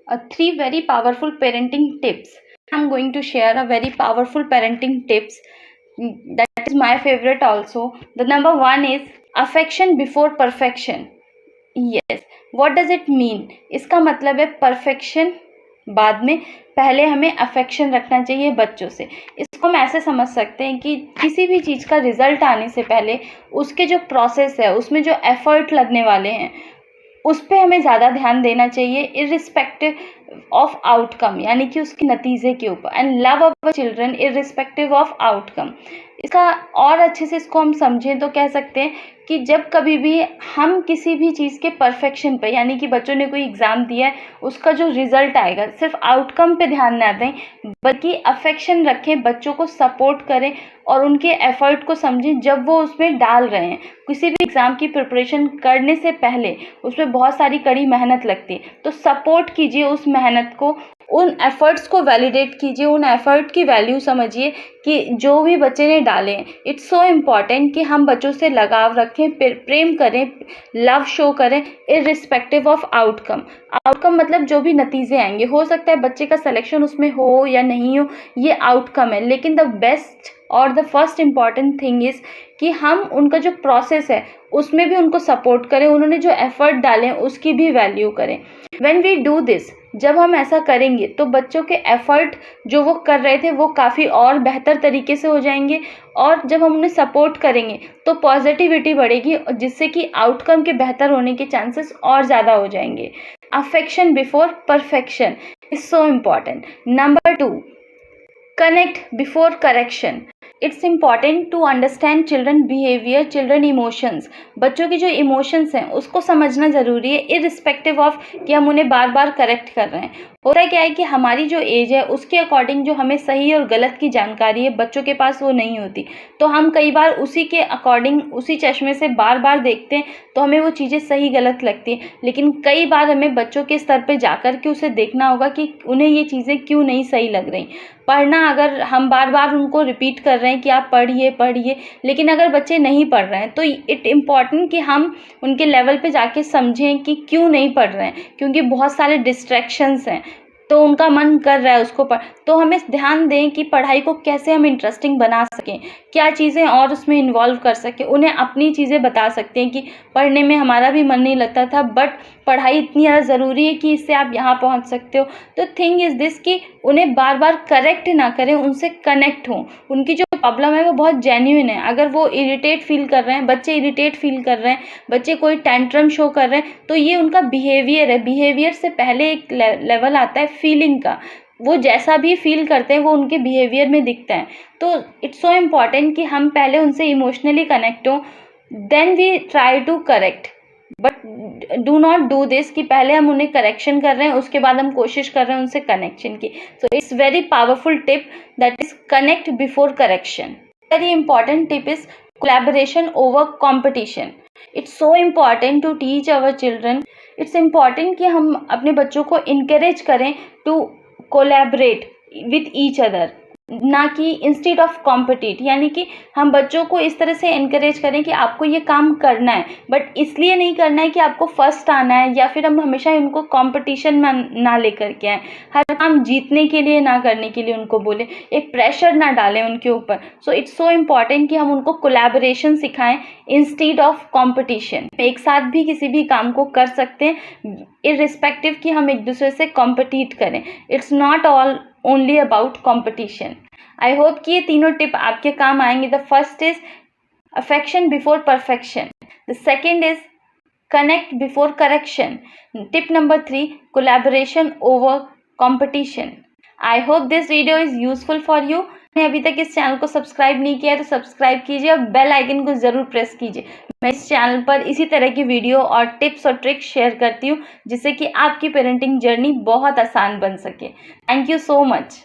Three very powerful parenting tips. I'm going to share a very powerful parenting tips. That is my favorite also. The number one is affection before perfection. Yes, what does it mean? इसका मतलब है perfection बाद में, पहले हमें affection रखना चाहिए बच्चों से। इसको हम ऐसे समझ सकते हैं कि किसी भी चीज़ का रिजल्ट आने से पहले उसके जो प्रोसेस है, उसमें जो एफर्ट लगने वाले हैं, उस पर हमें ज़्यादा ध्यान देना चाहिए इर्रिस्पेक्टिव ऑफ आउटकम, यानी कि उसके नतीजे के ऊपर। And love our children irrespective of outcome. इसका और अच्छे से इसको हम समझें तो कह सकते हैं कि जब कभी भी हम किसी भी चीज़ के परफेक्शन पे, यानी कि बच्चों ने कोई एग्ज़ाम दिया है, उसका जो रिज़ल्ट आएगा, सिर्फ आउटकम पे ध्यान ना दें, बल्कि अफेक्शन रखें, बच्चों को सपोर्ट करें और उनके एफर्ट को समझें जब वो उसमें डाल रहे हैं। किसी भी एग्ज़ाम की प्रिपरेशन करने से पहले उसमें बहुत सारी कड़ी मेहनत लगती है, तो सपोर्ट कीजिए उस मेहनत को, उन एफ़र्ट्स को वैलिडेट कीजिए, उन एफ़र्ट की वैल्यू समझिए कि जो भी बच्चे ने डाले हैं। इट्स सो इम्पॉर्टेंट कि हम बच्चों से लगाव रखें, प्रेम करें, लव शो करें इर्रिस्पेक्टिव ऑफ आउटकम। आउटकम मतलब जो भी नतीजे आएंगे, हो सकता है बच्चे का सिलेक्शन उसमें हो या नहीं हो, ये आउटकम है, लेकिन द बेस्ट और the first important thing is कि हम उनका जो प्रोसेस है उसमें भी उनको सपोर्ट करें, उन्होंने जो एफ़र्ट डाले हैं उसकी भी वैल्यू करें। व्हेन वी डू दिस, जब हम ऐसा करेंगे तो बच्चों के एफ़र्ट जो वो कर रहे थे वो काफ़ी और बेहतर तरीके से हो जाएंगे, और जब हम उन्हें सपोर्ट करेंगे तो पॉजिटिविटी बढ़ेगी, जिससे कि आउटकम के बेहतर होने के चांसेस और ज़्यादा हो जाएंगे। Affection before perfection is so important. Number 2, connect before correction. It's important to understand children behavior, children emotions. बच्चों की जो इमोशंस हैं उसको समझना ज़रूरी है, इर्रिस्पेक्टिव ऑफ कि हम उन्हें बार बार करेक्ट कर रहे हैं। होता क्या है कि हमारी जो एज है उसके अकॉर्डिंग जो हमें सही और गलत की जानकारी है, बच्चों के पास वो नहीं होती, तो हम कई बार उसी के अकॉर्डिंग, उसी चश्मे से बार बार देखते हैं, तो हमें वो चीज़ें सही गलत लगती हैं। लेकिन कई बार हमें बच्चों के स्तर पे जाकर के उसे देखना होगा कि उन्हें ये चीज़ें क्यों नहीं सही लग रही। पढ़ना, अगर हम बार बार उनको रिपीट कर रहे हैं कि आप पढ़िए पढ़िए, लेकिन अगर बच्चे नहीं पढ़ रहे हैं तो इट इम्पॉर्टेंट कि हम उनके लेवल पे जाके समझें कि क्यों नहीं पढ़ रहे हैं, क्योंकि बहुत सारे डिस्ट्रैक्शंस हैं, तो उनका मन कर रहा है उसको तो हमें ध्यान दें कि पढ़ाई को कैसे हम इंटरेस्टिंग बना सकें, क्या चीज़ें और उसमें इन्वॉल्व कर सकें। उन्हें अपनी चीज़ें बता सकते हैं कि पढ़ने में हमारा भी मन नहीं लगता था, बट पढ़ाई इतनी ज़्यादा ज़रूरी है कि इससे आप यहाँ पहुँच सकते हो। तो थिंग इज़ दिस कि उन्हें बार बार करेक्ट ना करें, उनसे कनेक्ट हों। उनकी जो प्रॉब्लम है वो बहुत जेन्युइन है। अगर वो इरिटेट फील कर रहे हैं, बच्चे इरिटेट फील कर रहे हैं, बच्चे कोई टेंट्रम शो कर रहे हैं, तो ये उनका बिहेवियर है। बिहेवियर से पहले एक लेवल आता है फीलिंग का। वो जैसा भी फील करते हैं वो उनके बिहेवियर में दिखता है। तो इट्स सो इम्पॉर्टेंट कि हम पहले उनसे इमोशनली कनेक्ट हों, then we try to correct. But do not do this कि पहले हम उन्हें करेक्शन कर रहे हैं, उसके बाद हम कोशिश कर रहे हैं उनसे कनेक्शन की। So it's very powerful tip, that is connect before correction. Very important tip is collaboration over competition. It's so important to teach our children. It's important कि हम अपने बच्चों को इनकरेज करें to collaborate with each other, ना कि instead of compete. यानी कि हम बच्चों को इस तरह से इनकरेज करें कि आपको ये काम करना है, बट इसलिए नहीं करना है कि आपको फर्स्ट आना है, या फिर हम हमेशा उनको कंपटीशन में ना लेकर के आए, हर काम जीतने के लिए ना करने के लिए उनको बोले, एक प्रेशर ना डालें उनके ऊपर। सो इट्स सो इम्पॉर्टेंट कि हम उनको कोलैबोरेशन सिखाएं इंस्टेड ऑफ कॉम्पिटिशन। एक साथ भी किसी भी काम को कर सकते हैं, इर्रिस्पेक्टिव कि हम एक दूसरे से कॉम्पिटिट करें। It's not all only about competition. I hope कि ये तीनों टिप आपके काम आएंगे। The first is affection before perfection, the second is connect before correction, tip number 3 collaboration over competition. I hope this video is useful for you. अभी तक इस channel को सब्सक्राइब नहीं किया है तो सब्सक्राइब कीजिए और बेल आइकन को ज़रूर प्रेस कीजिए। मैं इस चैनल पर इसी तरह की वीडियो और टिप्स और ट्रिक्स शेयर करती हूँ, जिससे कि आपकी पेरेंटिंग जर्नी बहुत आसान बन सके। Thank you so much.